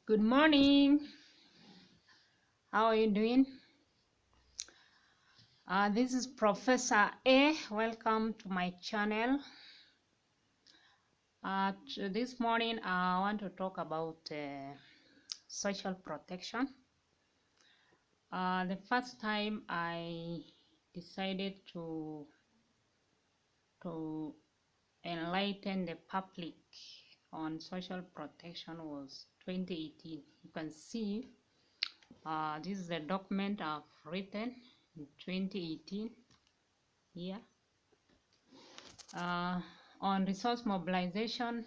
Good morning. How are you doing? This is Professor A. Welcome to my channel. This morning, I want to talk about social protection. The first time I decided to enlighten the public on social protection was 2018. You can see this is the document I've written in 2018 here on resource mobilization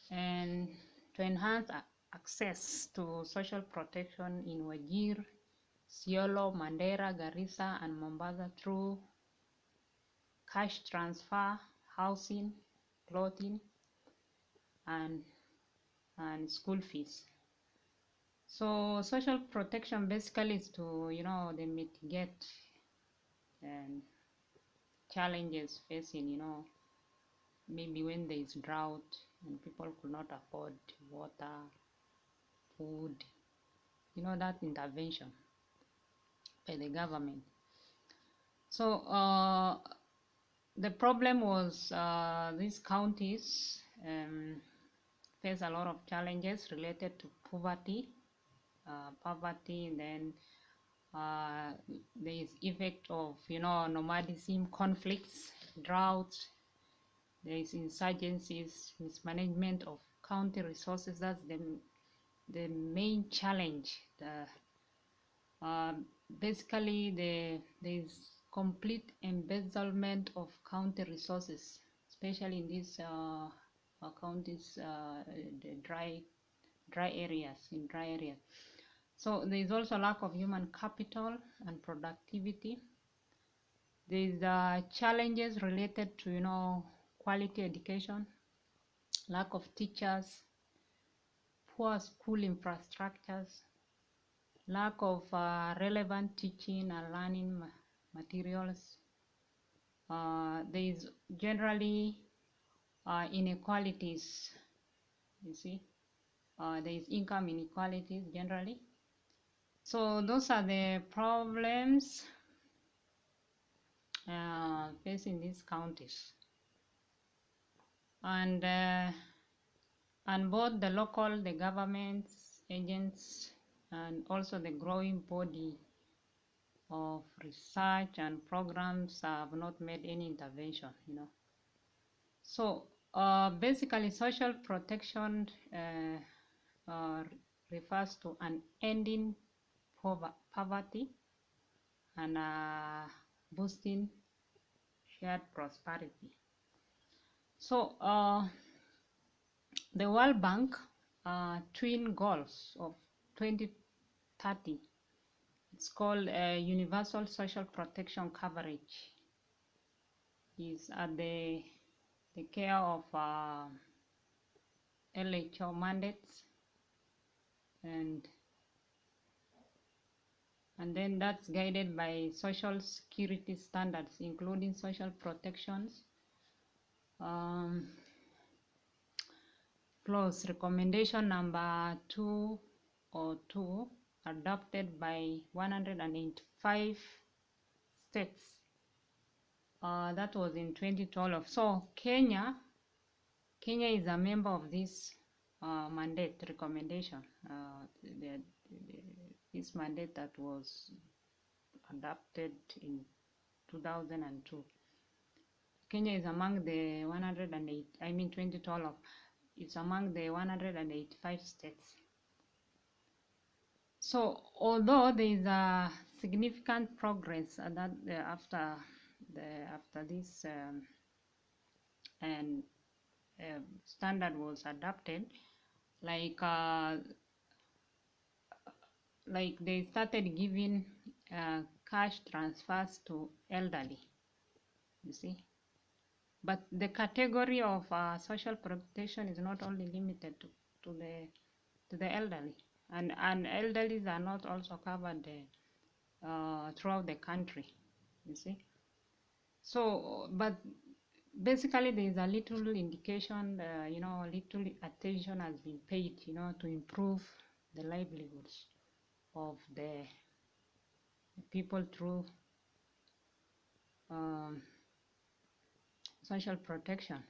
and to enhance access to social protection in Wajir, Isiolo, Mandera, Garissa, and Mombasa through cash transfer, housing, clothing, and school fees. So social protection basically is to, they mitigate and challenges facing, maybe when there is drought and people could not afford water, food, that intervention by the government. So the problem was these counties face a lot of challenges related to poverty, then there is effect of nomadism, conflicts, droughts, there is insurgencies, mismanagement of county resources. That's the main challenge. Basically there is complete embezzlement of county resources, especially in these counties, the dry areas. So there is also lack of human capital and productivity. There is challenges related to quality education, lack of teachers, poor school infrastructures, lack of relevant teaching and learning materials. There is generally inequalities, you see. There is income inequalities generally. So those are the problems facing these counties. And both the local, the governments, agents, and also the growing body of research and programs have not made any intervention, So basically social protection refers to an ending poverty and boosting shared prosperity. So the World Bank twin goals of 2030, it's called universal social protection coverage, is at the care of LHO mandates, and then that's guided by social security standards, including social protections clause recommendation number 202, adopted by 185 states. That was in 2012. So Kenya is a member of this mandate recommendation. This mandate that was adopted in 2002. Kenya is among the 2012. It's among the 185 states. So although there is a significant progress that after this standard was adopted, like they started giving cash transfers to elderly, you see. But the category of social protection is not only limited to the elderly, and elderly are not also covered throughout the country, you see. So, but basically there is a little indication, little attention has been paid, to improve the livelihoods of the people through um, social protection.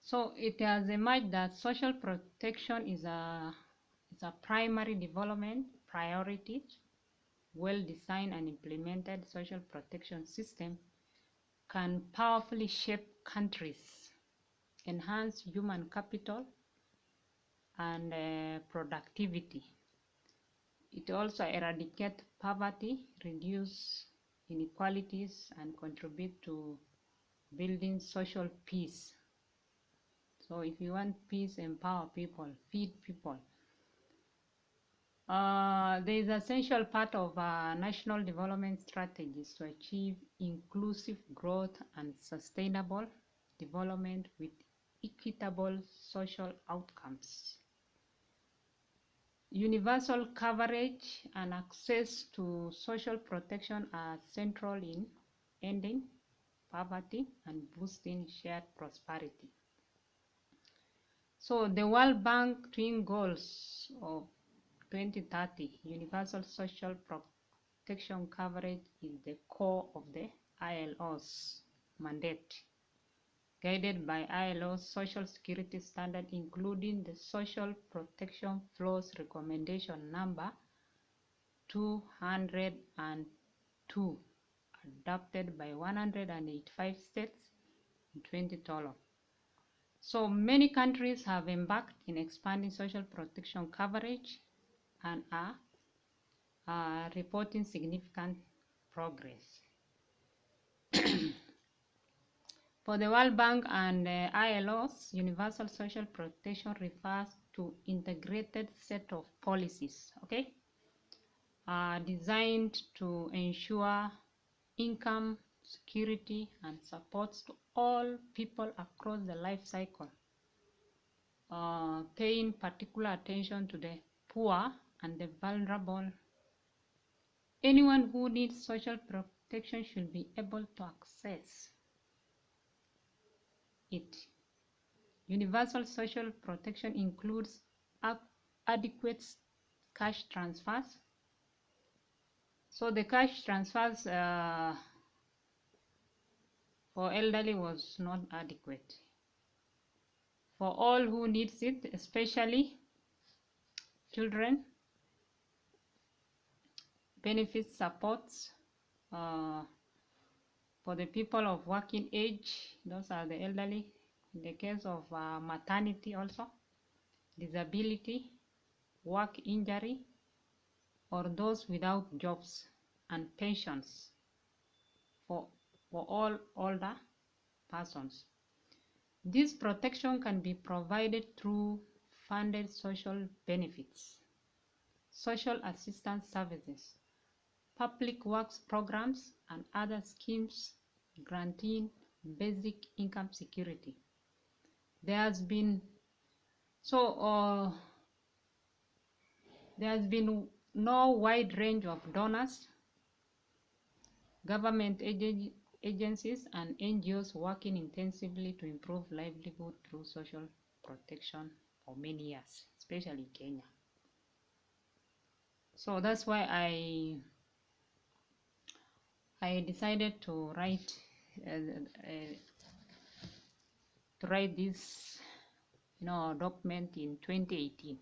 So it has emerged that social protection is a primary development priority. Well-designed and implemented social protection system can powerfully shape countries, enhance human capital and productivity. It also eradicates poverty, reduce inequalities, and contribute to building social peace. So if you want peace, empower people, feed people. There is an essential part of national development strategies to achieve inclusive growth and sustainable development with equitable social outcomes. Universal coverage and access to social protection are central in ending poverty and boosting shared prosperity. So the World Bank twin goals of 2030, universal social protection coverage is the core of the ILO's mandate, guided by ILO's social security standard, including the Social Protection Flows Recommendation number 202, adopted by 185 states in 2012. So many countries have embarked in expanding social protection coverage and are reporting significant progress. For the World Bank and ILO's, universal social protection refers to integrated set of policies, okay, designed to ensure income, security, and supports to all people across the life cycle, paying particular attention to the poor and the vulnerable. Anyone who needs social protection should be able to access it. Universal social protection includes adequate cash transfers. So the cash transfers for elderly was not adequate. For all who needs it, especially children, benefit supports for the people of working age, those are the elderly. In the case of maternity also, disability, work injury, or those without jobs, and pensions for all older persons. This protection can be provided through funded social benefits, social assistance services, public works programs, and other schemes granting basic income security. There has been no wide range of donors, government agencies, and NGOs working intensively to improve livelihood through social protection for many years, especially in Kenya. So that's why I decided to write this document in 2018.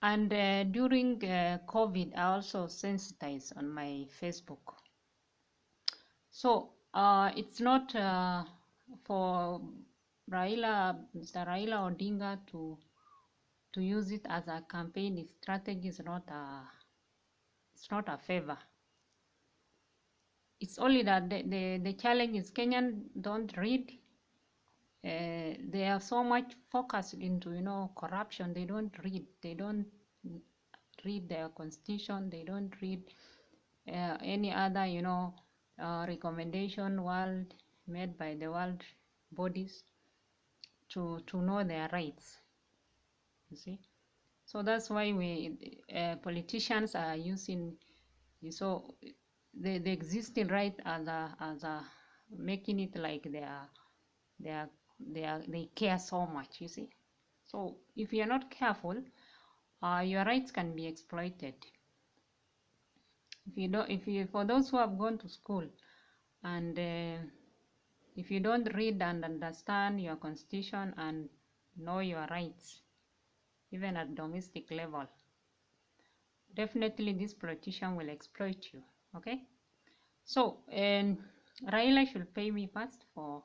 And during COVID, I also sensitized on my Facebook. So it's not for Mr. Raila Odinga to use it as a campaign strategy. It's not a favor. It's only that the challenge is Kenyan don't read. They are so much focused into corruption. They don't read. They don't read their constitution. They don't read any other recommendation made by the world bodies to know their rights. You see, so that's why politicians are using the existing right as a making it like they care so much, you see. So if you're not careful, your rights can be exploited. For those who have gone to school, and if you don't read and understand your constitution and know your rights, even at domestic level, definitely this politician will exploit you. Okay, so Raila should pay me first for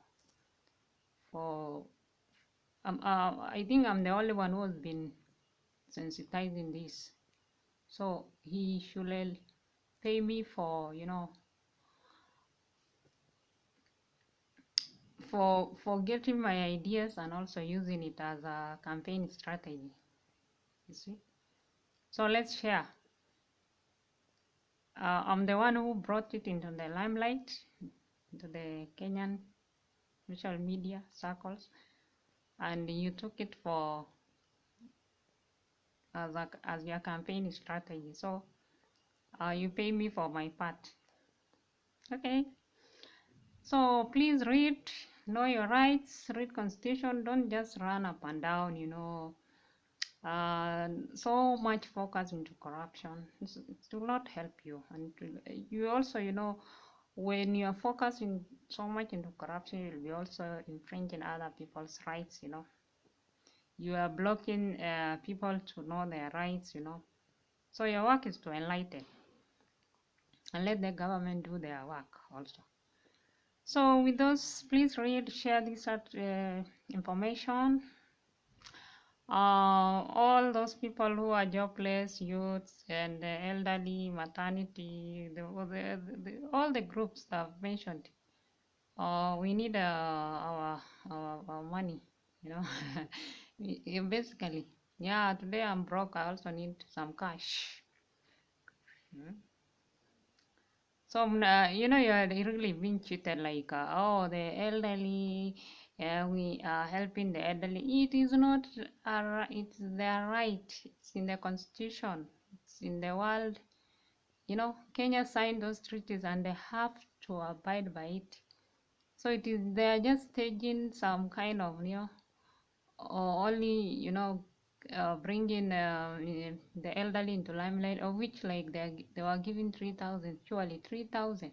I think I'm the only one who has been sensitizing this, so he should pay me for, you know, for getting my ideas and also using it as a campaign strategy, you see. So let's share. I'm the one who brought it into the limelight, into the Kenyan social media circles, and you took it for as your campaign strategy. So you pay me for my part. Okay. So please read, know your rights, read constitution. Don't just run up and down, you know. So much focus into corruption. It will not help you. And you also, you know, when you are focusing so much into corruption, you'll be also infringing other people's rights, you know. You are blocking people to know their rights, you know. So your work is to enlighten and let the government do their work also. So with those, please read, share this information. All those people who are jobless, youths, and elderly, maternity, all the groups that I've mentioned, we need our money, you know. Basically, yeah, today I'm broke, I also need some cash. So, you know, you're really being treated like, oh, the elderly, we are helping the elderly. It is not, it's their right. It's in the constitution. It's in the world. You know, Kenya signed those treaties and they have to abide by it. So it is, they're just staging some kind of, you know, or only, you know, bringing the elderly into limelight, of which like they were given 3,000, surely 3,000.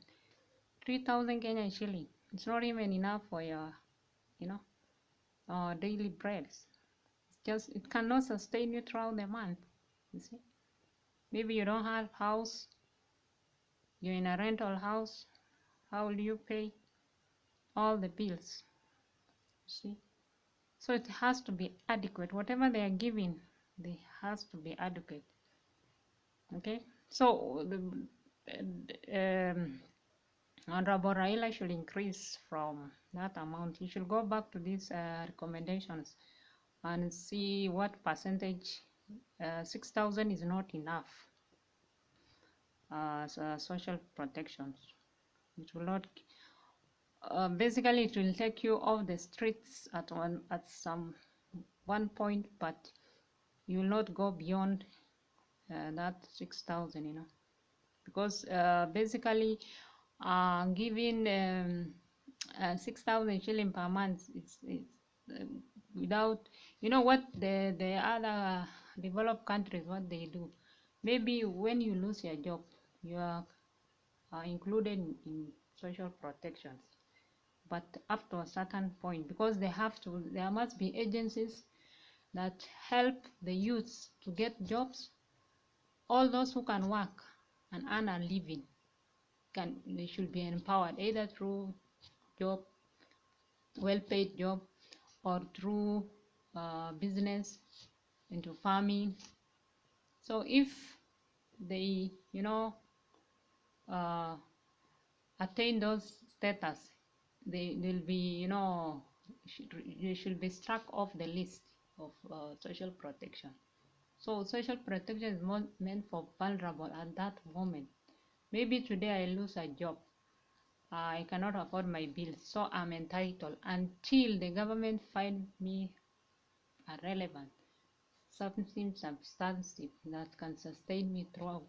3,000 Kenyan shilling. It's not even enough for your, you know, daily breads. It's just, it cannot sustain you throughout the month. You see, maybe you don't have house, you're in a rental house. How will you pay all the bills? You see, so it has to be adequate. Whatever they are giving, they has to be adequate. Okay, so Honorable Raila should increase from that amount. He should go back to these recommendations and see what percentage. 6,000 is not enough social protections. It will not. Basically, it will take you off the streets at some one point, but you will not go beyond that 6,000. You know, because basically, giving 6,000 shilling per month, it's without, you know what the other developed countries, what they do, maybe when you lose your job, you are included in social protections, but up to a certain point, because they have to, there must be agencies that help the youths to get jobs. All those who can work and earn a living, they should be empowered either through job, well-paid job, or through business into farming. So if they, you know, attain those status, they'll be, you know, they should be struck off the list of social protection. So social protection is more meant for vulnerable at that moment. Maybe today I lose a job, I cannot afford my bills, so I'm entitled until the government find me relevant, something substantive that can sustain me throughout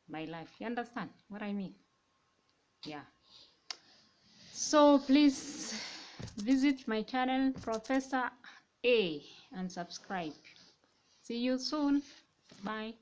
my life. You understand what I mean? Yeah. So please visit my channel Professor A and subscribe. See you soon. Bye.